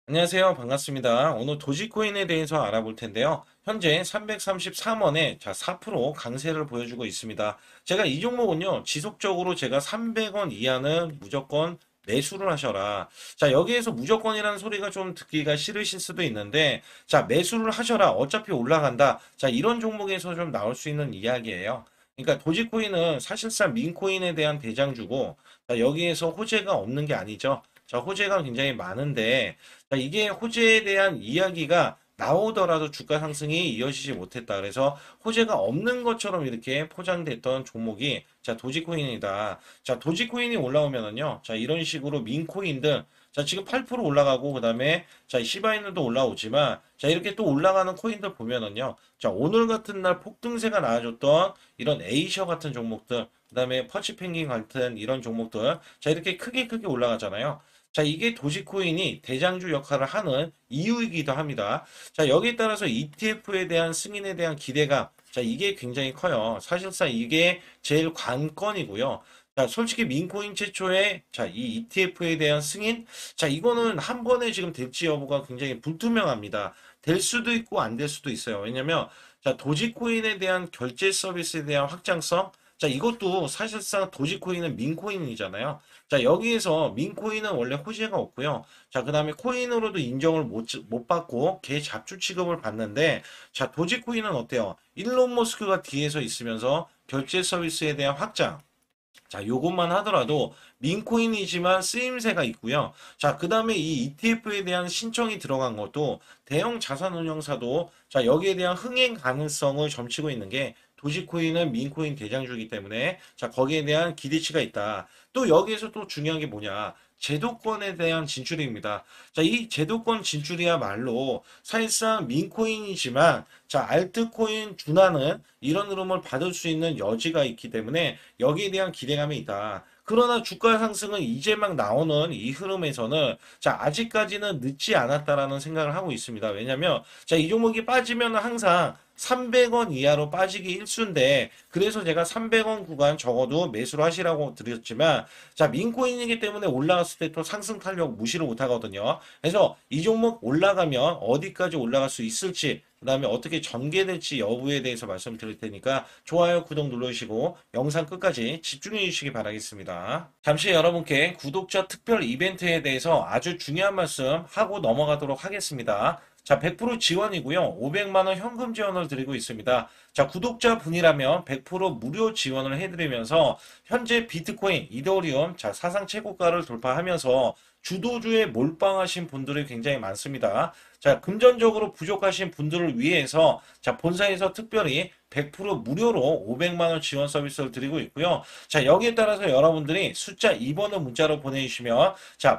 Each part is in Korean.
안녕하세요. 반갑습니다. 오늘 도지코인에 대해서 알아볼 텐데요. 현재 333원에 4% 강세를 보여주고 있습니다. 제가 이 종목은요, 지속적으로 제가 300원 이하는 무조건 매수를 하셔라. 여기에서 무조건이라는 소리가 좀 듣기가 싫으실 수도 있는데, 매수를 하셔라. 어차피 올라간다. 이런 종목에서 좀 나올 수 있는 이야기예요. 그러니까 도지코인은 사실상 민코인에 대한 대장주고, 여기에서 호재가 없는 게 아니죠. 호재가 굉장히 많은데, 이게 호재에 대한 이야기가 나오더라도 주가 상승이 이어지지 못했다. 그래서 호재가 없는 것처럼 이렇게 포장됐던 종목이 도지코인이다. 도지코인이 올라오면은요. 이런 식으로 민코인들 지금 8% 올라가고 그다음에 시바이누도 올라오지만 이렇게 또 올라가는 코인들 보면은요. 오늘 같은 날 폭등세가 나와줬던 이런 에이셔 같은 종목들 그다음에 퍼치펭귄 같은 이런 종목들 이렇게 크게 올라가잖아요. 이게 도지코인이 대장주 역할을 하는 이유이기도 합니다. 여기에 따라서 ETF에 대한 승인에 대한 기대감, 이게 굉장히 커요. 사실상 이게 제일 관건이고요. 솔직히 민코인 최초의 이 ETF에 대한 승인, 이거는 한 번에 지금 될지 여부가 굉장히 불투명합니다. 될 수도 있고 안 될 수도 있어요. 왜냐면 도지코인에 대한 결제 서비스에 대한 확장성, 이것도 사실상 도지코인은 민코인이잖아요. 여기에서 민코인은 원래 호재가 없고요. 그 다음에 코인으로도 인정을 못 받고 개 잡주 취급을 받는데, 도지코인은 어때요? 일론 머스크가 뒤에서 있으면서 결제 서비스에 대한 확장. 요것만 하더라도 민코인이지만 쓰임새가 있고요. 그 다음에 이 ETF에 대한 신청이 들어간 것도 대형 자산운용사도 여기에 대한 흥행 가능성을 점치고 있는 게 도지코인은 민코인 대장주이기 때문에 거기에 대한 기대치가 있다. 또 여기에서 또 중요한 게 뭐냐? 제도권에 대한 진출입니다. 이 제도권 진출이야말로 사실상 민코인이지만 알트코인 준하는 이런 흐름을 받을 수 있는 여지가 있기 때문에 여기에 대한 기대감이 있다. 그러나 주가 상승은 이제 막 나오는 이 흐름에서는 아직까지는 늦지 않았다라는 생각을 하고 있습니다. 왜냐면 이 종목이 빠지면 항상 300원 이하로 빠지기 일수인데 그래서 제가 300원 구간 적어도 매수를 하시라고 드렸지만 민코인이기 때문에 올라갔을 때 또 상승 탄력 무시를 못 하거든요. 그래서 이 종목 올라가면 어디까지 올라갈 수 있을지 그다음에 어떻게 전개될지 여부에 대해서 말씀드릴 테니까 좋아요, 구독 눌러주시고 영상 끝까지 집중해 주시기 바라겠습니다. 잠시 여러분께 구독자 특별 이벤트에 대해서 아주 중요한 말씀 하고 넘어가도록 하겠습니다. 100% 지원이고요. 500만 원 현금 지원을 드리고 있습니다. 구독자 분이라면 100% 무료 지원을 해드리면서 현재 비트코인, 이더리움 사상 최고가를 돌파하면서 주도주에 몰빵하신 분들이 굉장히 많습니다. 금전적으로 부족하신 분들을 위해서 본사에서 특별히 100% 무료로 500만 원 지원 서비스를 드리고 있고요. 여기에 따라서 여러분들이 숫자 2번을 문자로 보내주시면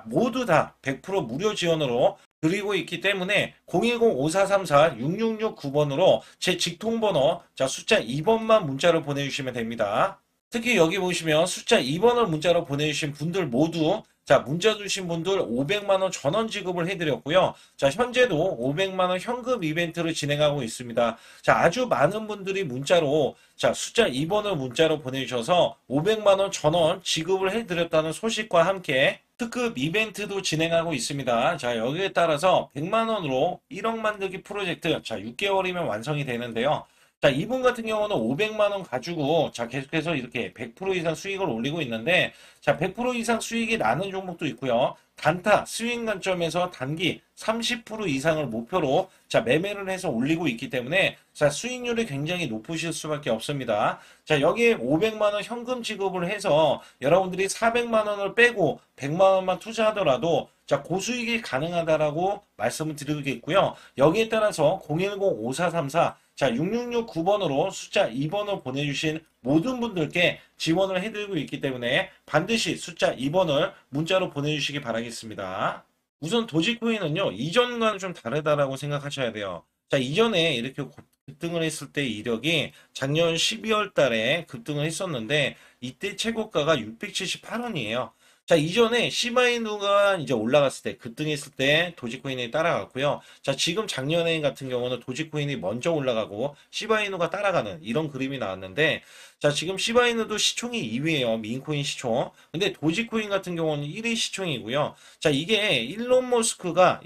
모두 다 100% 무료 지원으로 드리고 있기 때문에 010-5434-6669번으로 제 직통번호 숫자 2번만 문자로 보내주시면 됩니다. 특히 여기 보시면 숫자 2번을 문자로 보내주신 분들 모두 문자 주신 분들 500만 원 전원 지급을 해드렸고요. 현재도 500만 원 현금 이벤트를 진행하고 있습니다. 아주 많은 분들이 문자로 숫자 2번을 문자로 보내주셔서 500만 원 전원 지급을 해드렸다는 소식과 함께 특급 이벤트도 진행하고 있습니다. 여기에 따라서 100만 원으로 1억 만들기 프로젝트 6개월이면 완성이 되는데요. 이분 같은 경우는 500만 원 가지고 계속해서 이렇게 100% 이상 수익을 올리고 있는데 100% 이상 수익이 나는 종목도 있고요. 단타 스윙 관점에서 단기 30% 이상을 목표로 매매를 해서 올리고 있기 때문에 수익률이 굉장히 높으실 수밖에 없습니다. 여기에 500만 원 현금 지급을 해서 여러분들이 400만 원을 빼고 100만 원만 투자하더라도 고수익이 가능하다라고 말씀을 드리겠고요. 여기에 따라서 010-5434 6669번으로 숫자 2번을 보내주신 모든 분들께 지원을 해드리고 있기 때문에 반드시 숫자 2번을 문자로 보내주시기 바라겠습니다. 우선 도지코인은요, 이전과는 좀 다르다라고 생각하셔야 돼요. 이전에 이렇게 급등을 했을 때 이력이 작년 12월 달에 급등을 했었는데 이때 최고가가 678원이에요. 자, 이전에 시바이누가 이제 올라갔을 때, 급등했을 때 도지코인이 따라갔고요. 자, 지금 작년에 같은 경우는 도지코인이 먼저 올라가고 시바이누가 따라가는 이런 그림이 나왔는데, 자, 지금 시바이누도 시총이 2위예요. 민코인 시총. 근데 도지코인 같은 경우는 1위 시총이고요. 자, 이게 일론 머스크가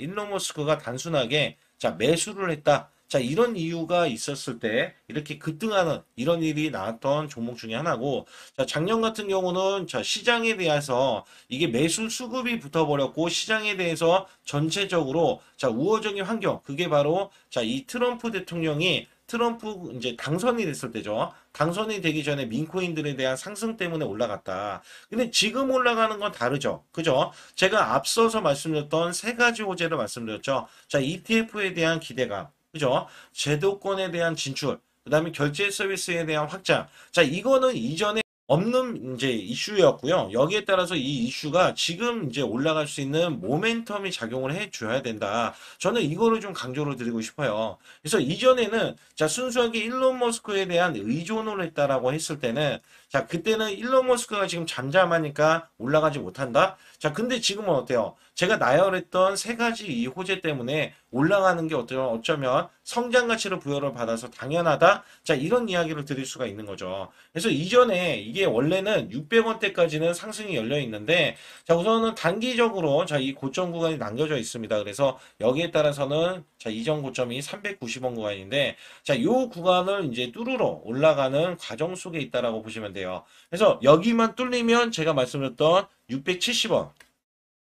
단순하게 자, 매수를 했다. 자, 이런 이유가 있었을 때 이렇게 급등하는 이런 일이 나왔던 종목 중에 하나고, 자, 작년 같은 경우는 자, 시장에 대해서 이게 매수 수급이 붙어버렸고 시장에 대해서 전체적으로 자, 우호적인 환경, 그게 바로 자, 이 트럼프 대통령이 트럼프 이제 당선이 됐을 때죠. 당선이 되기 전에 민코인들에 대한 상승 때문에 올라갔다. 근데 지금 올라가는 건 다르죠. 그죠? 제가 앞서서 말씀드렸던 세 가지 호재를 말씀드렸죠. 자, ETF에 대한 기대감. 그죠? 제도권에 대한 진출. 그다음에 결제 서비스에 대한 확장. 자, 이거는 이전에 없는 이제 이슈였고요. 여기에 따라서 이 이슈가 지금 이제 올라갈 수 있는 모멘텀이 작용을 해 줘야 된다. 저는 이거를 좀 강조를 드리고 싶어요. 그래서 이전에는 자, 순수하게 일론 머스크에 대한 의존을 했다라고 했을 때는 자, 그때는 일론 머스크가 지금 잠잠하니까 올라가지 못한다. 자, 근데 지금은 어때요? 제가 나열했던 세 가지 이 호재 때문에 올라가는 게 어쩌면 성장 가치를 부여를 받아서 당연하다. 자, 이런 이야기를 드릴 수가 있는 거죠. 그래서 이전에 이게 원래는 600원대까지는 상승이 열려 있는데, 자, 우선은 단기적으로 자, 이 고점 구간이 남겨져 있습니다. 그래서 여기에 따라서는 자, 이전 고점이 390원 구간인데, 자, 요 구간을 이제 뚫으러 올라가는 과정 속에 있다라고 보시면 돼요. 그래서 여기만 뚫리면 제가 말씀드렸던 670원,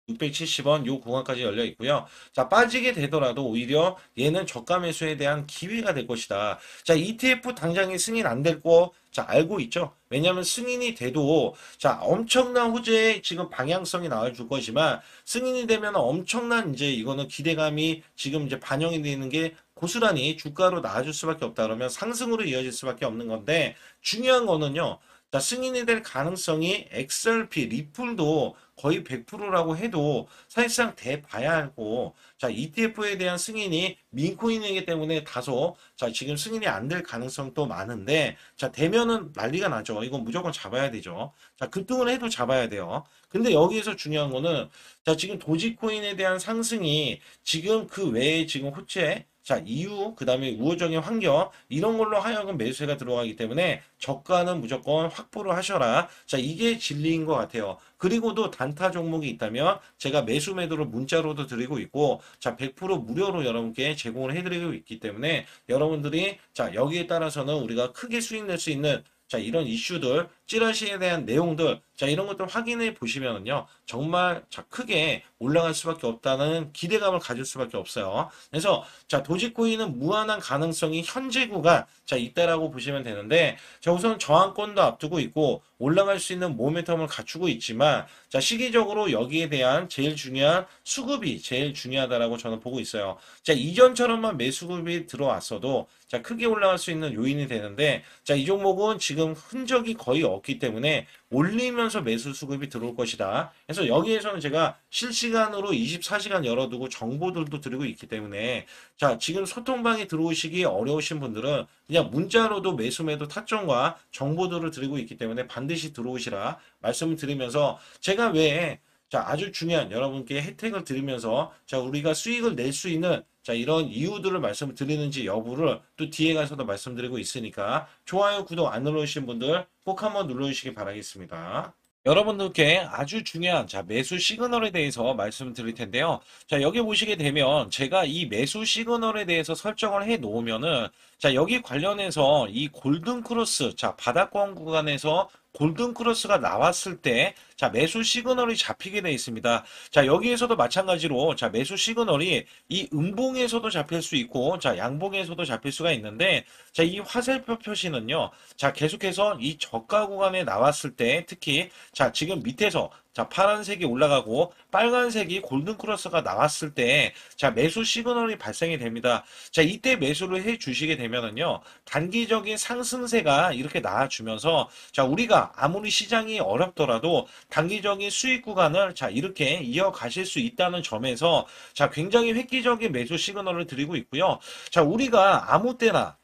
670원 요 구간까지 열려 있고요. 자, 빠지게 되더라도 오히려 얘는 저가 매수에 대한 기회가 될 것이다. 자, ETF 당장에 승인 안 될 거, 자, 알고 있죠? 왜냐하면 승인이 돼도, 자, 엄청난 호재의 지금 방향성이 나와줄 것이지만, 승인이 되면 엄청난 이제 이거는 기대감이 지금 이제 반영이 되는 게 고스란히 주가로 나와줄 수밖에 없다. 그러면 상승으로 이어질 수밖에 없는 건데, 중요한 거는요, 자, 승인이 될 가능성이 XRP, 리플도 거의 100%라고 해도 사실상 대봐야 하고, 자, ETF에 대한 승인이 민코인이기 때문에 다소, 자, 지금 승인이 안 될 가능성도 많은데, 자, 되면은 난리가 나죠. 이건 무조건 잡아야 되죠. 자, 급등을 해도 잡아야 돼요. 근데 여기에서 중요한 거는, 자, 지금 도지코인에 대한 상승이 지금 그 외에 지금 호재, 자, 이유, 그 다음에 우호적인 환경, 이런 걸로 하여금 매수세가 들어가기 때문에 저가는 무조건 확보를 하셔라. 자, 이게 진리인 것 같아요. 그리고도 단타 종목이 있다면 제가 매수 매도를 문자로도 드리고 있고, 자, 100% 무료로 여러분께 제공을 해드리고 있기 때문에 여러분들이 자, 여기에 따라서는 우리가 크게 수익 낼 수 있는 자, 이런 이슈들, 찌라시에 대한 내용들, 자, 이런 것들 확인해 보시면은요, 정말 자, 크게 올라갈 수밖에 없다는 기대감을 가질 수밖에 없어요. 그래서 자, 도지코인은 무한한 가능성이 현재 구간 자, 있다라고 보시면 되는데, 자, 우선 저항권도 앞두고 있고 올라갈 수 있는 모멘텀을 갖추고 있지만, 자, 시기적으로 여기에 대한 제일 중요한 수급이 제일 중요하다라고 저는 보고 있어요. 자, 이전처럼만 매수급이 들어왔어도 자, 크게 올라갈 수 있는 요인이 되는데, 자, 이 종목은 지금 흔적이 거의 없기 때문에 올리면서 매수 수급이 들어올 것이다. 그래서 여기에서는 제가 실시간으로 24시간 열어두고 정보들도 드리고 있기 때문에, 자, 지금 소통방에 들어오시기 어려우신 분들은 그냥 문자로도 매수 매도 타점과 정보들을 드리고 있기 때문에 반드시 들어오시라 말씀을 드리면서, 제가 왜 자, 아주 중요한 여러분께 혜택을 드리면서 자, 우리가 수익을 낼 수 있는 자, 이런 이유들을 말씀을 드리는지 여부를 또 뒤에 가서도 말씀드리고 있으니까 좋아요, 구독 안 눌러주신 분들 꼭 한번 눌러주시기 바라겠습니다. 여러분들께 아주 중요한 자, 매수 시그널에 대해서 말씀드릴 텐데요. 자, 여기 보시게 되면 제가 이 매수 시그널에 대해서 설정을 해 놓으면은 자, 여기 관련해서 이 골든 크로스 자, 바닥권 구간에서 골든 크로스가 나왔을 때 자, 매수 시그널이 잡히게 되어 있습니다. 자, 여기에서도 마찬가지로 자, 매수 시그널이 이 음봉에서도 잡힐 수 있고 자, 양봉에서도 잡힐 수가 있는데, 자, 이 화살표 표시는요. 자, 계속해서 이 저가 구간에 나왔을 때 특히 자, 지금 밑에서 자, 파란색이 올라가고 빨간색이 골든 크로스가 나왔을 때 자, 매수 시그널이 발생이 됩니다. 자, 이때 매수를 해 주시게 되면은요. 단기적인 상승세가 이렇게 나와주면서 자, 우리가 아무리 시장이 어렵더라도 단기적인 수익 구간을 자, 이렇게 이어가실 수 있다는 점에서 자, 굉장히 획기적인 매수 시그널을 드리고 있고요. 자, 우리가 아무 때나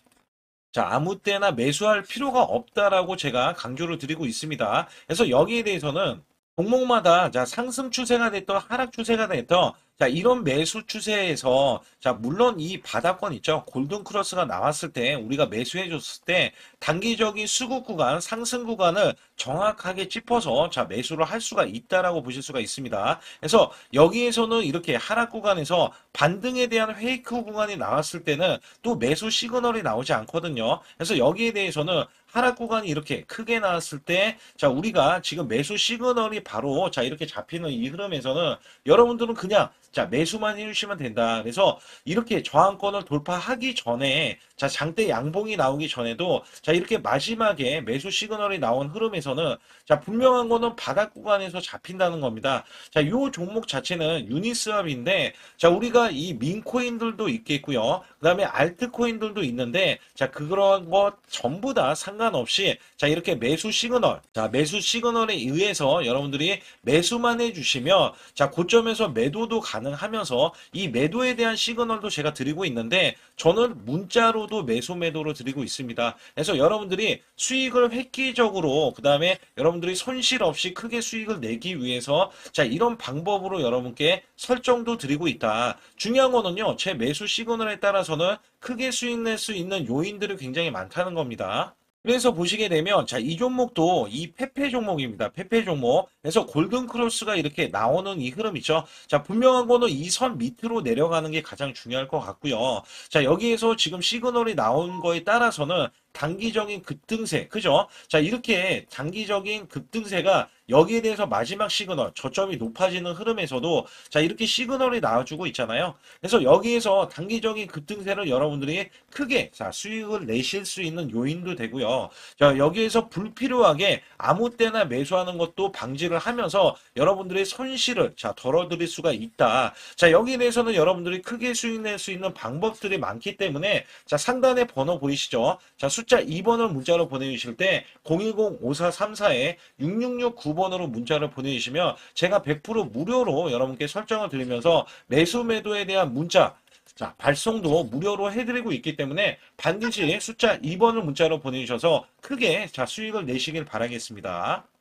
매수할 필요가 없다라고 제가 강조를 드리고 있습니다. 그래서 여기에 대해서는 종목마다 자 상승 추세가 됐던 하락 추세가 됐던 자 이런 매수 추세에서 자 물론 이 바닥권 있죠. 골든 크로스가 나왔을 때 우리가 매수해 줬을 때 단기적인 수급 구간 상승 구간을 정확하게 짚어서 자 매수를 할 수가 있다라고 보실 수가 있습니다. 그래서 여기에서는 이렇게 하락 구간에서 반등에 대한 페이크 구간이 나왔을 때는 또 매수 시그널이 나오지 않거든요. 그래서 여기에 대해서는 하락 구간이 이렇게 크게 나왔을 때, 자, 우리가 지금 매수 시그널이 바로, 자, 이렇게 잡히는 이 흐름에서는 여러분들은 그냥, 자, 매수만 해주시면 된다. 그래서 이렇게 저항권을 돌파하기 전에, 자, 장대 양봉이 나오기 전에도, 자, 이렇게 마지막에 매수 시그널이 나온 흐름에서는, 자, 분명한 거는 바닥 구간에서 잡힌다는 겁니다. 자, 요 종목 자체는 유니스왑인데, 자, 우리가 이 민코인들도 있겠고요. 그 다음에 알트코인들도 있는데, 자, 그런 것 전부 다 상관없이, 자, 이렇게 매수 시그널, 자, 매수 시그널에 의해서 여러분들이 매수만 해주시면, 자, 고점에서 매도도 가능하면서, 이 매도에 대한 시그널도 제가 드리고 있는데, 저는 문자로도 매수 매도로 드리고 있습니다. 그래서 여러분들이 수익을 획기적으로, 그 다음에 여러분들이 손실 없이 크게 수익을 내기 위해서, 자, 이런 방법으로 여러분께 설정도 드리고 있다. 중요한 거는요, 제 매수 시그널에 따라서는 크게 수익 낼 수 있는 요인들이 굉장히 많다는 겁니다. 그래서 보시게 되면, 자, 이 종목도 이 페페 종목입니다. 페페 종목. 그래서 골든 크로스가 이렇게 나오는 이 흐름이죠. 자, 분명한 거는 이 선 밑으로 내려가는 게 가장 중요할 것 같고요. 자, 여기에서 지금 시그널이 나온 거에 따라서는 단기적인 급등세, 그죠? 자, 이렇게 단기적인 급등세가 여기에 대해서 마지막 시그널, 저점이 높아지는 흐름에서도 자, 이렇게 시그널이 나와주고 있잖아요. 그래서 여기에서 단기적인 급등세를 여러분들이 크게 자, 수익을 내실 수 있는 요인도 되고요. 자, 여기에서 불필요하게 아무 때나 매수하는 것도 방지를 하면서 여러분들의 손실을 자, 덜어드릴 수가 있다. 자, 여기에 대해서는 여러분들이 크게 수익 낼 수 있는 방법들이 많기 때문에 자, 상단에 번호 보이시죠? 자, 숫자 2번을 문자로 보내주실 때 010-5434-6669번으로 문자를 보내주시면 제가 100% 무료로 여러분께 설정을 드리면서 매수 매도에 대한 문자 자, 발송도 무료로 해드리고 있기 때문에 반드시 숫자 2번을 문자로 보내주셔서 크게 자, 수익을 내시길 바라겠습니다.